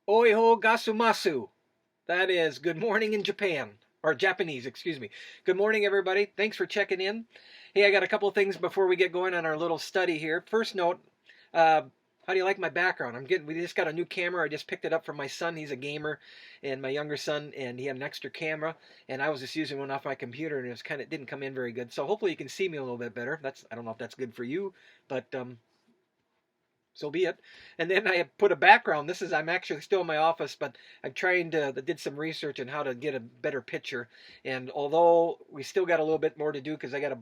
Oiho gasumasu. That is good morning in Japan, or Japanese, excuse me. Good morning, everybody. Thanks for checking in. Hey, I got a couple of things before we get going on our little study here. First note, uh, how do you like my background? We just got a new camera. I just picked it up from my son. He's a gamer, and my younger son, and he had an extra camera, and I was just using one off my computer, and it didn't come in very good. So hopefully you can see me a little bit better. I don't know if that's good for you, but so be it. And then I put a background. I'm actually still in my office, but did some research on how to get a better picture. And although we still got a little bit more to do because I got a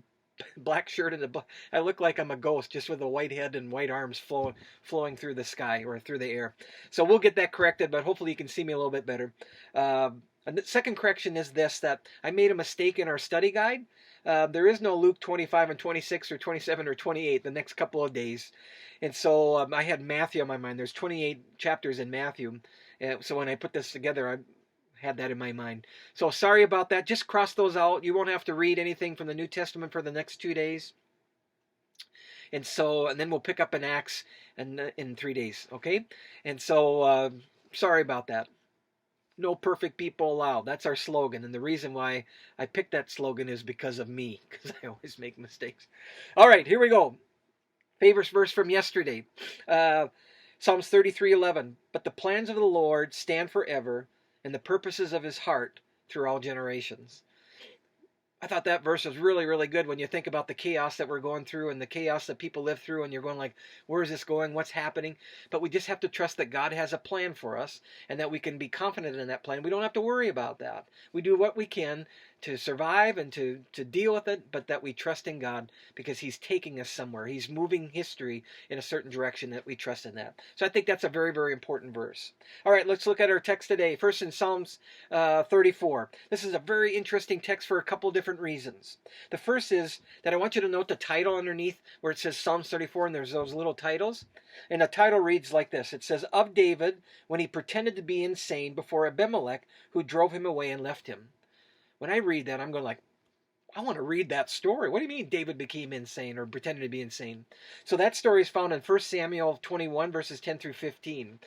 black shirt and I look like I'm a ghost just with a white head and white arms flowing through the sky or through the air. So we'll get that corrected, but hopefully you can see me a little bit better. And the second correction is this, that I made a mistake in our study guide. There is no Luke 25 and 26 or 27 or 28 the next couple of days. And so I had Matthew on my mind. There's 28 chapters in Matthew. So when I put this together, I had that in my mind. So sorry about that. Just cross those out. You won't have to read anything from the New Testament for the next 2 days. And then we'll pick up in Acts in 3 days, okay? And so sorry about that. No perfect people allowed. That's our slogan. And the reason why I picked that slogan is because of me, because I always make mistakes. All right, here we go. Favorite verse from yesterday. Psalms 33:11. But the plans of the Lord stand forever, and the purposes of his heart through all generations. I thought that verse was really, really good when you think about the chaos that we're going through and the chaos that people live through, and you're going like, where is this going? What's happening? But we just have to trust that God has a plan for us and that we can be confident in that plan. We don't have to worry about that. We do what we can to survive and to deal with it, but that we trust in God because he's taking us somewhere. He's moving history in a certain direction, that we trust in that. So I think that's a very, very important verse. All right, let's look at our text today. First in Psalms 34. This is a very interesting text for a couple different reasons. The first is that I want you to note the title underneath where it says Psalms 34 and there's those little titles. And the title reads like this. It says, Of David, when he pretended to be insane before Abimelech, who drove him away and left him. When I read that, I'm going like, I want to read that story. What do you mean David became insane or pretended to be insane? So that story is found in 1 Samuel 21, verses 10 through 15.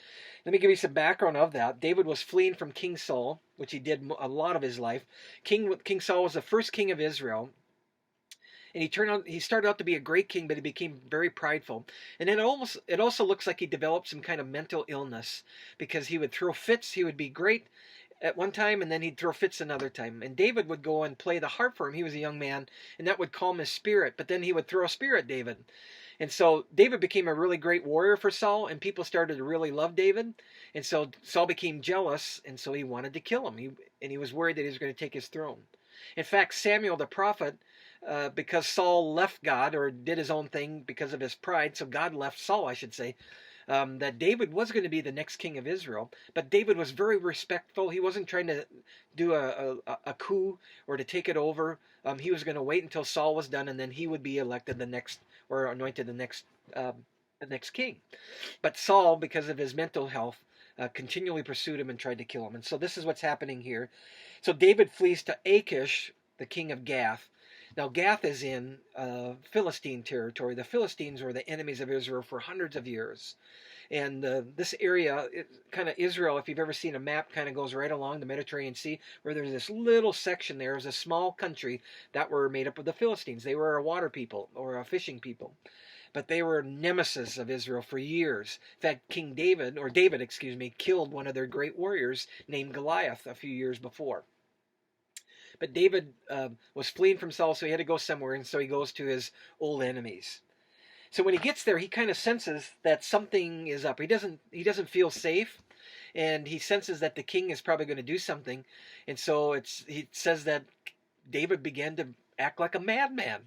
Let me give you some background of that. David was fleeing from King Saul, which he did a lot of his life. King Saul was the first king of Israel. And he started out to be a great king, but he became very prideful. And then it also looks like he developed some kind of mental illness because he would throw fits. He would be great at one time, and then he'd throw fits another time. And David would go and play the harp for him. He was a young man, and that would calm his spirit. But then he would throw a spear at David. And so David became a really great warrior for Saul, and people started to really love David. And so Saul became jealous, and so he wanted to kill him. He was worried that he was going to take his throne. In fact, Samuel the prophet, because Saul left God or did his own thing because of his pride, so God left Saul, I should say, that David was going to be the next king of Israel. But David was very respectful. He wasn't trying to do a coup or to take it over. He was going to wait until Saul was done, and then he would be elected the next, or anointed the next king. But Saul, because of his mental health, continually pursued him and tried to kill him. And so this is what's happening here. So David flees to Achish, the king of Gath. Now Gath is in Philistine territory. The Philistines were the enemies of Israel for hundreds of years. And this area, kind of Israel, if you've ever seen a map, kind of goes right along the Mediterranean Sea, where there's this little section there. There's a small country that were made up of the Philistines. They were a water people or a fishing people. But they were nemesis of Israel for years. In fact, David, killed one of their great warriors named Goliath a few years before. But David was fleeing from Saul, so he had to go somewhere, and so he goes to his old enemies. So when he gets there, he kind of senses that something is up. He doesn't feel safe, and he senses that the king is probably going to do something. And so he says that David began to act like a madman.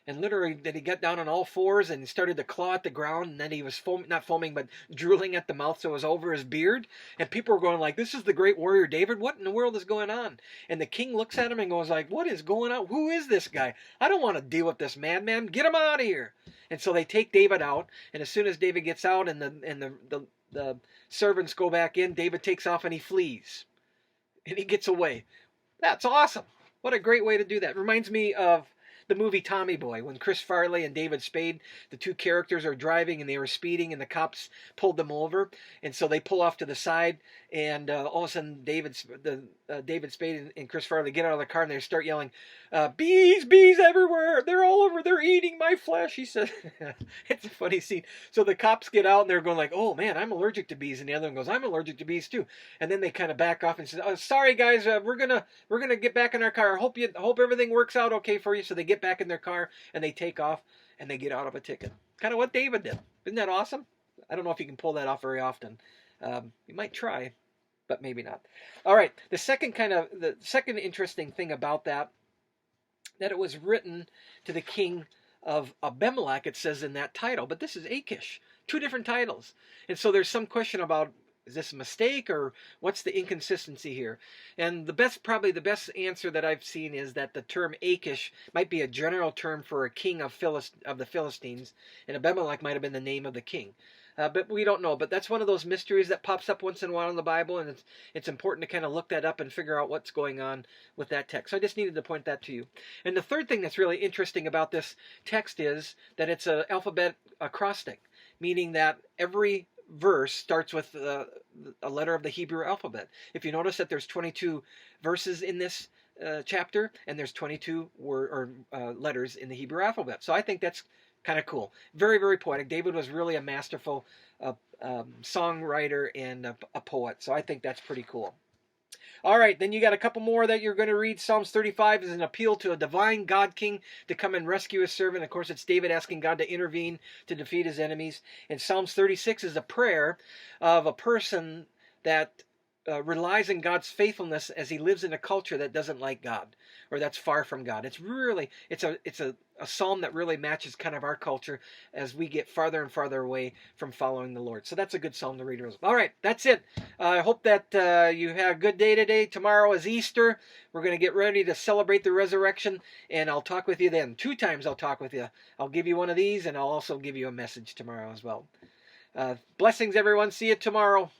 And literally that he got down on all fours and started to claw at the ground, and then he was not foaming, but drooling at the mouth, so it was over his beard. And people were going like, this is the great warrior David? What in the world is going on? And the king looks at him and goes like, what is going on? Who is this guy? I don't want to deal with this madman. Get him out of here. And so they take David out, and as soon as David gets out and the servants go back in, David takes off and he flees. And he gets away. That's awesome. What a great way to do that. Reminds me of the movie Tommy Boy, when Chris Farley and David Spade, the two characters, are driving and they were speeding and the cops pulled them over, and so they pull off to the side, and all of a sudden David Spade and Chris Farley get out of the car and they start yelling, "Bees, bees everywhere! They're all over! They're eating my flesh!" He said, "It's a funny scene." So the cops get out and they're going like, "Oh man, I'm allergic to bees," and the other one goes, "I'm allergic to bees too." And then they kind of back off and say, "Oh, sorry guys, we're gonna get back in our car. Hope everything works out okay for you." So they get back in their car and they take off and they get out of a ticket. Kind of what David did. Isn't that awesome? I don't know if you can pull that off very often. You might try, but maybe not. All right. The second interesting thing about that it was written to the king of Abimelech, it says in that title, but this is Achish, two different titles. And so there's some question about, is this a mistake or what's the inconsistency here? And probably the best answer that I've seen is that the term Achish might be a general term for a king of the Philistines, and Abimelech might have been the name of the king. But we don't know. But that's one of those mysteries that pops up once in a while in the Bible, and it's important to kind of look that up and figure out what's going on with that text. So I just needed to point that to you. And the third thing that's really interesting about this text is that it's an alphabet acrostic, meaning that every verse starts with a letter of the Hebrew alphabet. If you notice that there's 22 verses in this chapter, and there's 22 letters in the Hebrew alphabet. So I think that's kind of cool. Very, very poetic. David was really a masterful songwriter and a poet. So I think that's pretty cool. All right, then you got a couple more that you're going to read. Psalms 35 is an appeal to a divine God King to come and rescue his servant. Of course, it's David asking God to intervene to defeat his enemies. And Psalms 36 is a prayer of a person that relies on God's faithfulness as he lives in a culture that doesn't like God or that's far from God. It's a psalm that really matches kind of our culture as we get farther and farther away from following the Lord. So that's a good psalm to read. All right, that's it. I hope that you have a good day today. Tomorrow is Easter. We're going to get ready to celebrate the resurrection, and I'll talk with you then. 2 times I'll talk with you. I'll give you one of these, and I'll also give you a message tomorrow as well. Blessings, everyone. See you tomorrow.